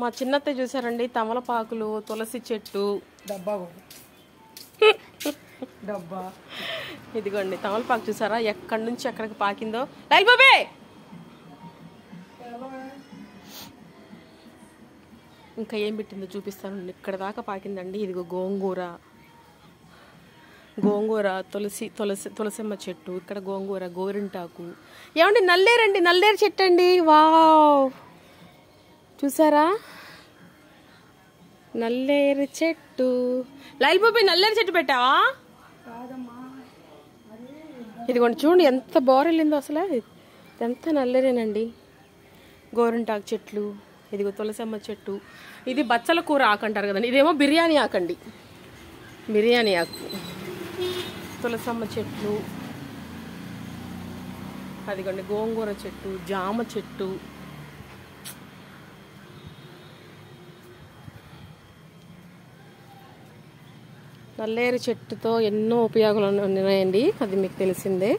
మా చిన్నత్తయ్య చూసారండి, తమలపాకులు, తులసి చెట్టు, డబ్బా ఇదిగోండి తమలపాకు చూసారా ఎక్కడి నుంచి ఎక్కడికి పాకిందో. లైల్ బాబే ఇంకా ఏం పెట్టిందో చూపిస్తాను. ఇక్కడ దాకా పాకిందండి. ఇదిగో గోంగూర, తులసమ్మ చెట్టు, ఇక్కడ గోంగూర, గోరింటాకు. ఏమండి నల్లేరండి, నల్లేరు చెట్టు అండి. వావ్, చూసారా నల్లేరు చెట్టు. లైల్ బాబు నల్లేరు చెట్టు పెట్టావా? ఇదిగోండి చూడండి ఎంత బోరెళ్ళిందో అసలు. ఎంత నల్లేరేనండి. గోరింటాకు చెట్లు, ఇదిగో తులసమ్మ చెట్టు. ఇది బచ్చల కూర ఆకు అంటారు కదండి, ఇదేమో బిర్యానీ ఆకండి, బిర్యానీ ఆకు. తులసమ్మ చెట్లు, అదిగోండి గోంగూర చెట్టు, జామ చెట్టు. నల్లేరు చెట్టుతో ఎన్నో ఉపయోగాలు ఉన్నాయండి, అది మీకు తెలిసిందే.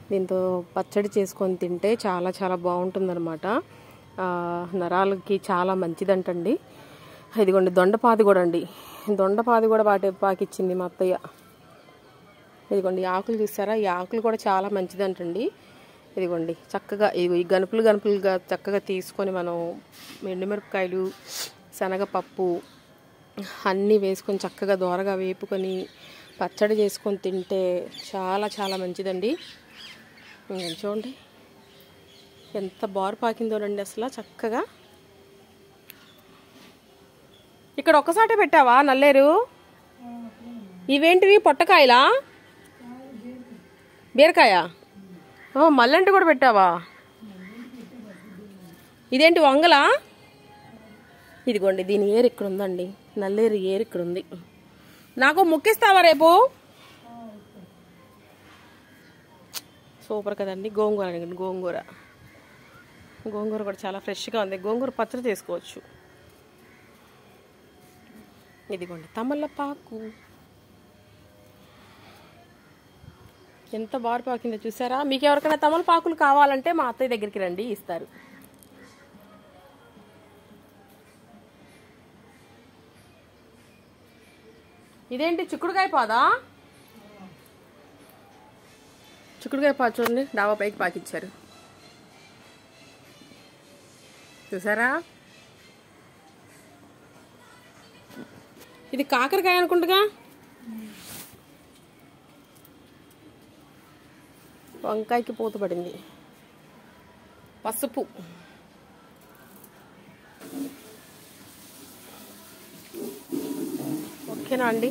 దీంతో పచ్చడి చేసుకొని తింటే చాలా చాలా బాగుంటుందన్నమాట. నరాలకి చాలా మంచిదంటండి. ఇదిగోండి దొండపాది కూడా అండి, దొండపాది కూడా పాకిచ్చింది మా అత్తయ్య. ఇదిగోండి ఆకులు చూసారా, ఈ ఆకులు కూడా చాలా మంచిదంటండి. ఇదిగోండి చక్కగా ఈ గనుపులుగా చక్కగా తీసుకొని మనం ఎండుమిరపకాయలు, శనగపప్పు అన్నీ వేసుకొని చక్కగా దోరగా వేపుకొని పచ్చడి చేసుకొని తింటే చాలా చాలా మంచిదండి. చూడండి ఎంత బారు పాకిందోనండి అసలు చక్కగా. ఇక్కడ ఒక్కసాటే పెట్టావా నల్లేరు? ఇవేంటివి పొట్టకాయలా, బీరకాయ? మల్లంటి కూడా పెట్టావా? ఇదేంటి వంగలా? ఇదిగోండి దీని ఏరు ఇక్కడ ఉందండి, నల్లేరు ఏరు ఇక్కడ ఉంది. నాకు ముక్కిస్తావా రేపు? సూపర్ కదండి. గోంగూర అండి, గోంగూర కూడా చాలా ఫ్రెష్గా ఉంది. గోంగూర పచ్చడి చేసుకోవచ్చు. ఇదిగోండి తమలపాకు ఎంత బారు పాకిందో చూసారా. మీకు ఎవరికైనా తమలపాకులు కావాలంటే మా అత్తయ్య దగ్గరికి రండి, ఇస్తారు. ఇదేంటి చిక్కుడుకాయ పాదా? చిక్కుడుకాయ పాదు చూడండి, డాబా పైకి పాకిచ్చారు చూసారా. ఇది కాకరకాయ అనుకుంటుగా. వంకాయకి పూత పడింది. పసుపు, ఓకేనా అండి.